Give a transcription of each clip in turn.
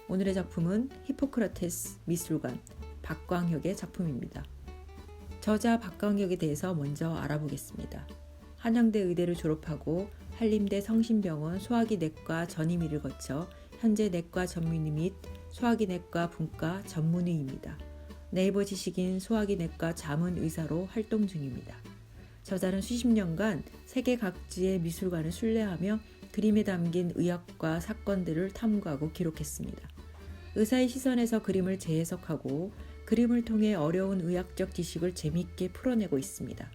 오늘의 작품은 히포크라테스 미술관 박광혁의 작품입니다. 저자 박광혁에 대해서 먼저 알아보겠습니다. 한양대 의대를 졸업하고 한림대 성심병원 소화기내과 전임의를 거쳐 현재 내과 전문의 및 소화기내과 분과 전문의입니다. 네이버 지식인 소화기내과 자문의사로 활동 중입니다. 저자는 수십 년간 세계 각지의 미술관을 순례하며 그림에 담긴 의학과 사건들을 탐구하고 기록했습니다. 의사의 시선에서 그림을 재해석하고 그림을 통해 어려운 의학적 지식을 재미있게 풀어내고 있습니다.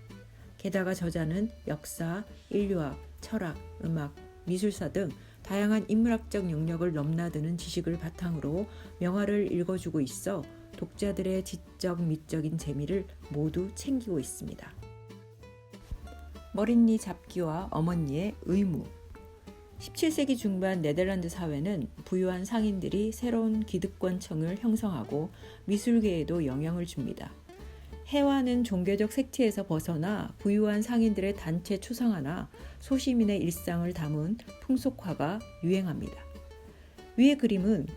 게다가 저자는 역사, 인류학, 철학, 음악, 미술사 등 다양한 인문학적 영역을 넘나드는 지식을 바탕으로 명화를 읽어주고 있어 독자들의 지적, 미적인 재미를 모두 챙기고 있습니다. 머릿니 잡기와 어머니의 의무. 17세기 중반 네덜란드 사회는 부유한 상인들이 새로운 기득권층을 형성하고 미술계에도 영향을 줍니다. 해와는 종교적 색채에서 벗어나 부유한 상인들의 단체 초상화나 소시민의 일상을 담은 풍속화가 유행합니다. 위의 그림은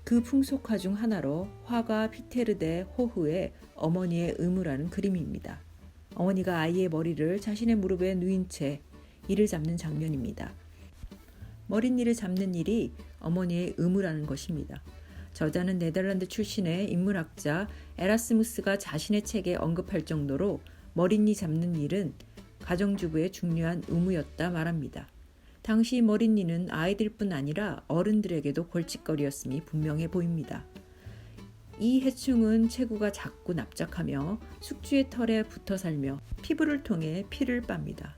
그 풍속화 중 하나로 화가 피테르 데 호흐의 어머니의 의무라는 그림입니다. 어머니가 아이의 머리를 자신의 무릎에 누인 채 이를 잡는 장면입니다. 머릿니를 잡는 일이 어머니의 의무라는 것입니다. 저자는 네덜란드 출신의 인문학자 에라스무스가 자신의 책에 언급할 정도로 머릿니 잡는 일은 가정주부의 중요한 의무였다 말합니다. 당시 머릿니는 아이들뿐 아니라 어른들에게도 골칫거리였음이 분명해 보입니다. 이 해충은 체구가 작고 납작하며 숙주의 털에 붙어 살며 피부를 통해 피를 빱니다.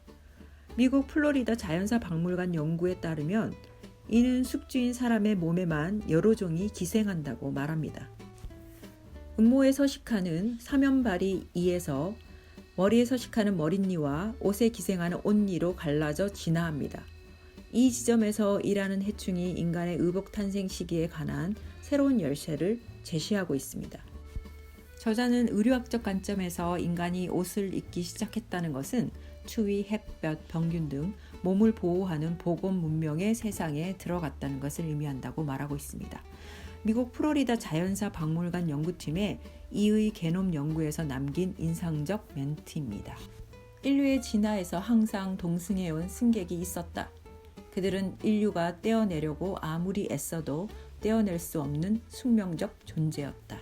미국 플로리다 자연사 박물관 연구에 따르면 이는 숙주인 사람의 몸에만 여러 종이 기생한다고 말합니다. 음모에 서식하는 사면발이 이에서 머리에 서식하는 머릿니와 옷에 기생하는 옷니로 갈라져 진화합니다. 이 지점에서 일하는 해충이 인간의 의복 탄생 시기에 관한 새로운 열쇠를 제시하고 있습니다. 저자는 의료학적 관점에서 인간이 옷을 입기 시작했다는 것은 추위, 햇볕, 병균 등 몸을 보호하는 보건 문명의 세상에 들어갔다는 것을 의미한다고 말하고 있습니다. 미국 플로리다 자연사 박물관 연구팀의 이의 게놈 연구에서 남긴 인상적 멘트입니다. 인류의 진화에서 항상 동승해온 승객이 있었다. 그들은 인류가 떼어내려고 아무리 애써도 떼어낼 수 없는 숙명적 존재였다.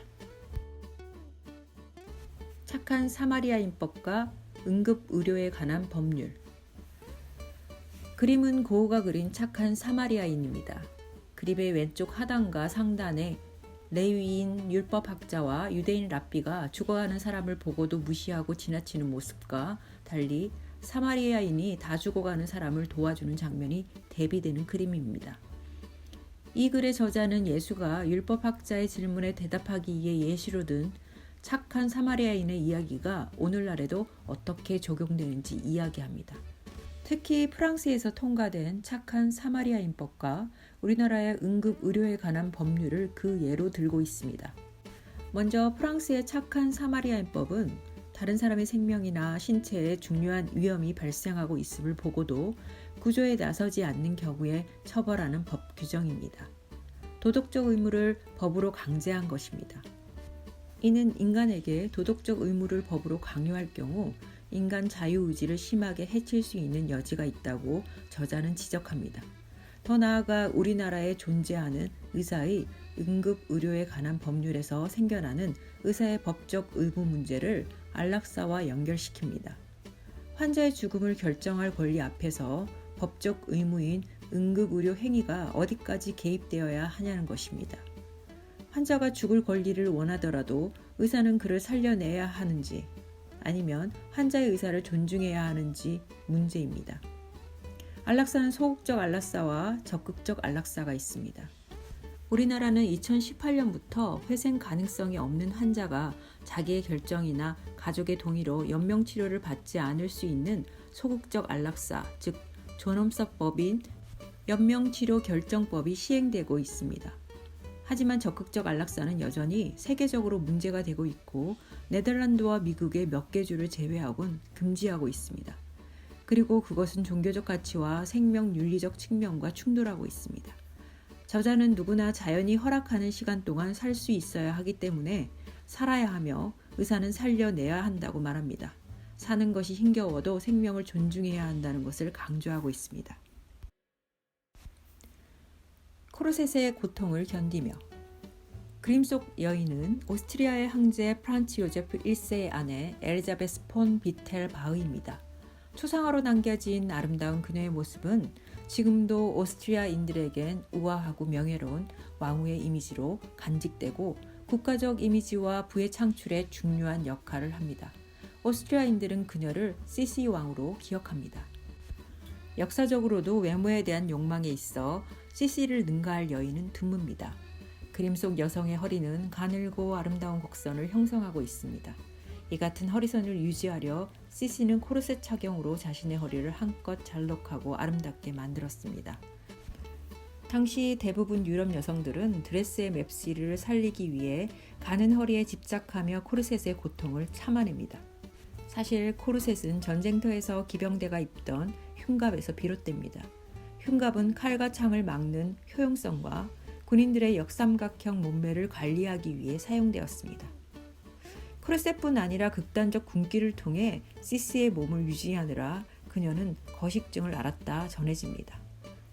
착한 사마리아인법과 응급의료에 관한 법률. 그림은 고흐가 그린 착한 사마리아인입니다. 그림의 왼쪽 하단과 상단에 레위인 율법학자와 유대인 랍비가 죽어가는 사람을 보고도 무시하고 지나치는 모습과 달리 사마리아인이 다 죽어가는 사람을 도와주는 장면이 대비되는 그림입니다. 이 글의 저자는 예수가 율법학자의 질문에 대답하기 위해 예시로 든 착한 사마리아인의 이야기가 오늘날에도 어떻게 적용되는지 이야기합니다. 특히 프랑스에서 통과된 착한 사마리아인법과 우리나라의 응급의료에 관한 법률을 그 예로 들고 있습니다. 먼저 프랑스의 착한 사마리아인법은 다른 사람의 생명이나 신체에 중요한 위험이 발생하고 있음을 보고도 구조에 나서지 않는 경우에 처벌하는 법 규정입니다. 도덕적 의무를 법으로 강제한 것입니다. 이는 인간에게 도덕적 의무를 법으로 강요할 경우 인간 자유의지를 심하게 해칠 수 있는 여지가 있다고 저자는 지적합니다. 더 나아가 우리나라에 존재하는 의사의 응급의료에 관한 법률에서 생겨나는 의사의 법적 의무 문제를 안락사와 연결시킵니다. 환자의 죽음을 결정할 권리 앞에서 법적 의무인 응급의료 행위가 어디까지 개입되어야 하냐는 것입니다. 환자가 죽을 권리를 원하더라도 의사는 그를 살려내야 하는지 아니면 환자의 의사를 존중해야 하는지 문제입니다. 안락사는 소극적 안락사와 적극적 안락사가 있습니다. 우리나라는 2018년부터 회생 가능성이 없는 환자가 자기의 결정이나 가족의 동의로 연명치료를 받지 않을 수 있는 소극적 안락사, 즉 존엄사법인 연명치료 결정법이 시행되고 있습니다. 하지만 적극적 안락사는 여전히 세계적으로 문제가 되고 있고 네덜란드와 미국의 몇 개 주를 제외하고는 금지하고 있습니다. 그리고 그것은 종교적 가치와 생명 윤리적 측면과 충돌하고 있습니다. 저자는 누구나 자연이 허락하는 시간 동안 살 수 있어야 하기 때문에 살아야 하며 의사는 살려내야 한다고 말합니다. 사는 것이 힘겨워도 생명을 존중해야 한다는 것을 강조하고 있습니다. 코르셋의 고통을 견디며 그림 속 여인은 오스트리아의 황제 프란츠 요제프 1세의 아내 엘리자베스 폰 비텔 바흐입니다. 초상화로 남겨진 아름다운 그녀의 모습은 지금도 오스트리아인들에겐 우아하고 명예로운 왕후의 이미지로 간직되고 국가적 이미지와 부의 창출에 중요한 역할을 합니다. 오스트리아인들은 그녀를 시시 왕으로 기억합니다. 역사적으로도 외모에 대한 욕망에 있어 시시를 능가할 여인은 드뭅니다. 그림 속 여성의 허리는 가늘고 아름다운 곡선을 형성하고 있습니다. 이 같은 허리선을 유지하려 시시는 코르셋 착용으로 자신의 허리를 한껏 잘록하고 아름답게 만들었습니다. 당시 대부분 유럽 여성들은 드레스의 맵시를 살리기 위해 가는 허리에 집착하며 코르셋의 고통을 참아냅니다. 사실 코르셋은 전쟁터에서 기병대가 입던 흉갑에서 비롯됩니다. 흉갑은 칼과 창을 막는 효용성과 군인들의 역삼각형 몸매를 관리하기 위해 사용되었습니다. 코르셋뿐 아니라 극단적 굶기를 통해 시시의 몸을 유지하느라 그녀는 거식증을 앓았다 전해집니다.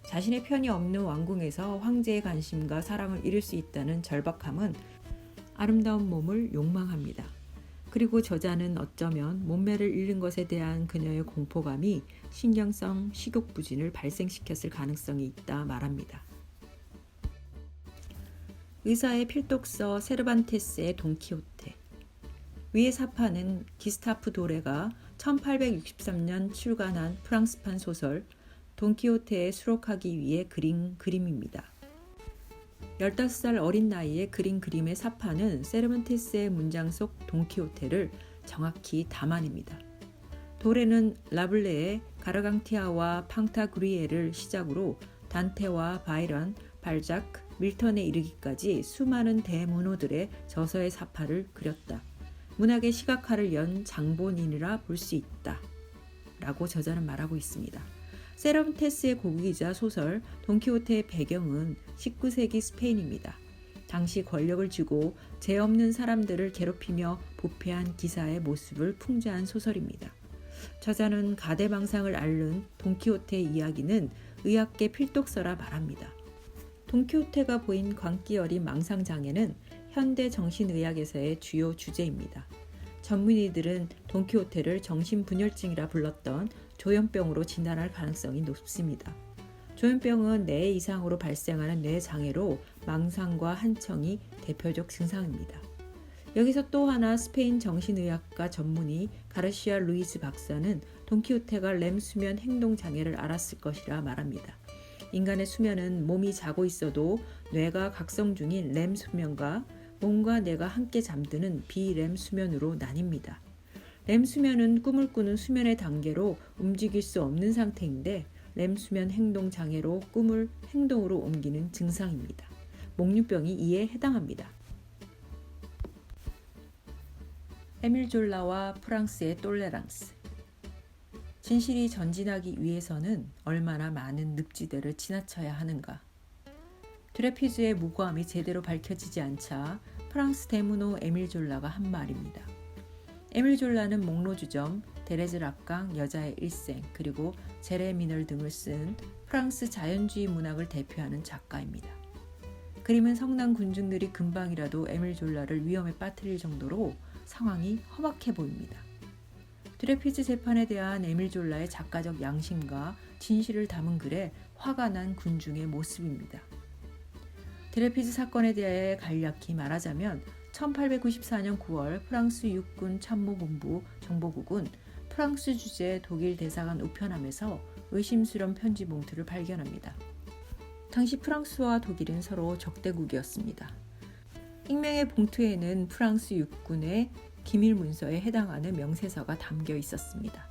자신의 편이 없는 왕궁에서 황제의 관심과 사랑을 잃을 수 있다는 절박함은 아름다운 몸을 욕망합니다. 그리고 저자는 어쩌면 몸매를 잃는 것에 대한 그녀의 공포감이 신경성 식욕부진을 발생시켰을 가능성이 있다 말합니다. 의사의 필독서 세르반테스의 돈키호테. 위의 사파는 기스타프 도레가 1863년 출간한 프랑스판 소설 돈키호테에 수록하기 위해 그린 그림입니다. 15살 어린 나이에 그린 그림의 사파는 세르반테스의 문장 속 돈키호테를 정확히 담아냅니다. 도레는 라블레의 가르강티아와 팡타그리에를 시작으로 단테와 바이런, 발자크, 밀턴에 이르기까지 수많은 대문호들의 저서의 사파를 그렸다. 문학의 시각화를 연 장본인이라 볼 수 있다. 라고 저자는 말하고 있습니다. 세르반테스의 고기이자 소설 돈키호테의 배경은 19세기 스페인입니다. 당시 권력을 쥐고 죄 없는 사람들을 괴롭히며 부패한 기사의 모습을 풍자한 소설입니다. 저자는 가대망상을 앓는 돈키호테의 이야기는 의학계 필독서라 말합니다. 돈키호테가 보인 광기 어린 망상장애는 현대 정신의학에서의 주요 주제입니다. 전문의들은 돈키호테를 정신분열증이라 불렀던 조현병으로 진단할 가능성이 높습니다. 조현병은 뇌 이상으로 발생하는 뇌장애로 망상과 한청이 대표적 증상입니다. 여기서 또 하나 스페인 정신의학과 전문의 가르시아 루이즈 박사는 돈키호테가 렘 수면 행동장애를 앓았을 것이라 말합니다. 인간의 수면은 몸이 자고 있어도 뇌가 각성 중인 렘 수면과 몸과 뇌가 함께 잠드는 비렘 수면으로 나뉩니다. 렘 수면은 꿈을 꾸는 수면의 단계로 움직일 수 없는 상태인데 렘 수면 행동 장애로 꿈을 행동으로 옮기는 증상입니다. 목류병이 이에 해당합니다. 에밀 졸라와 프랑스의 똘레랑스. 진실이 전진하기 위해서는 얼마나 많은 늪지대를 지나쳐야 하는가. 드레피즈의 무고함이 제대로 밝혀지지 않자 프랑스 대문호 에밀 졸라가 한 말입니다. 에밀 졸라는 목로주점, 데레즈 락강 여자의 일생, 그리고 제레미널 등을 쓴 프랑스 자연주의 문학을 대표하는 작가입니다. 그림은 성난 군중들이 금방이라도 에밀 졸라를 위험에 빠뜨릴 정도로 상황이 험악해 보입니다. 드레피즈 재판에 대한 에밀 졸라의 작가적 양심과 진실을 담은 글에 화가 난 군중의 모습입니다. 드레피즈 사건에 대해 간략히 말하자면 1894년 9월 프랑스 육군 참모본부 정보국은 프랑스 주재 독일 대사관 우편함에서 의심스러운 편지 봉투를 발견합니다. 당시 프랑스와 독일은 서로 적대국이었습니다. 익명의 봉투에는 프랑스 육군의 기밀 문서에 해당하는 명세서가 담겨 있었습니다.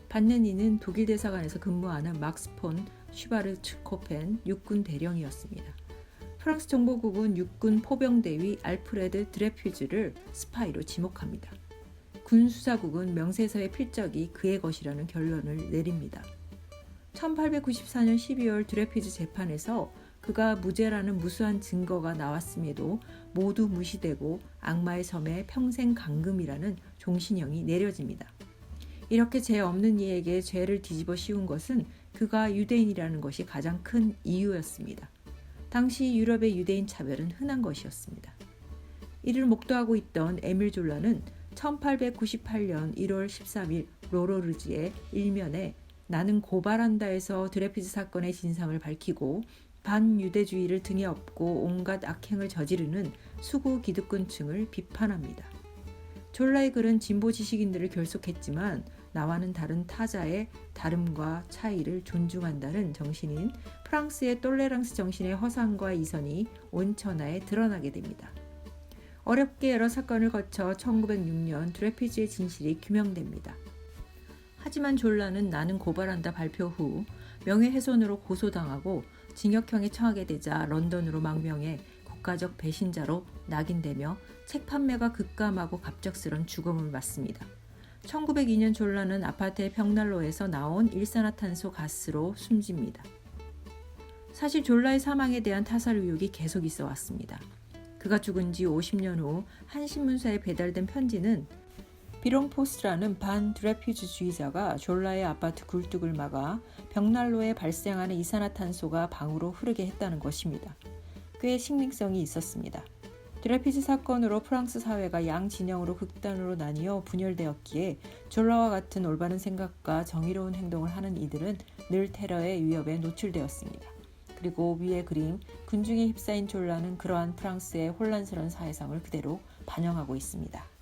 받는 이는 독일 대사관에서 근무하는 막스 폰 슈바르츠코펜 육군 대령이었습니다. 프랑스 정보국은 육군 포병대위 알프레드 드레퓨즈를 스파이로 지목합니다. 군 수사국은 명세서의 필적이 그의 것이라는 결론을 내립니다. 1894년 12월 드레퓨즈 재판에서 그가 무죄라는 무수한 증거가 나왔음에도 모두 무시되고 악마의 섬에 평생 감금이라는 종신형이 내려집니다. 이렇게 죄 없는 이에게 죄를 뒤집어 씌운 것은 그가 유대인이라는 것이 가장 큰 이유였습니다. 당시 유럽의 유대인 차별은 흔한 것이었습니다. 이를 목도하고 있던 에밀 졸라는 1898년 1월 13일 로로르지의 일면에 나는 고발한다에서 드레피즈 사건의 진상을 밝히고 반유대주의를 등에 업고 온갖 악행을 저지르는 수구 기득권층을 비판합니다. 졸라의 글은 진보 지식인들을 결속했지만 나와는 다른 타자의 다름과 차이를 존중한다는 정신인 프랑스의 똘레랑스 정신의 허상과 이선이 온 천하에 드러나게 됩니다. 어렵게 여러 사건을 거쳐 1906년 드레피즈의 진실이 규명됩니다. 하지만 졸라는 나는 고발한다 발표 후 명예훼손으로 고소당하고 징역형에 처하게 되자 런던으로 망명해 국가적 배신자로 낙인되며 책 판매가 급감하고 갑작스런 죽음을 맞습니다. 1902년 졸라는 아파트의 벽난로에서 나온 일산화탄소 가스로 숨집니다. 사실 졸라의 사망에 대한 타살 의혹이 계속 있어 왔습니다. 그가 죽은 지 50년 후 한 신문사에 배달된 편지는 비롱포스라는 반드레피즈주의자가 졸라의 아파트 굴뚝을 막아 벽난로에 발생하는 이산화탄소가 방으로 흐르게 했다는 것입니다. 꽤 신빙성이 있었습니다. 드레피즈 사건으로 프랑스 사회가 양 진영으로 극단으로 나뉘어 분열되었기에 졸라와 같은 올바른 생각과 정의로운 행동을 하는 이들은 늘 테러의 위협에 노출되었습니다. 그리고 위의 그림, 군중에 휩싸인 졸라는 그러한 프랑스의 혼란스러운 사회상을 그대로 반영하고 있습니다.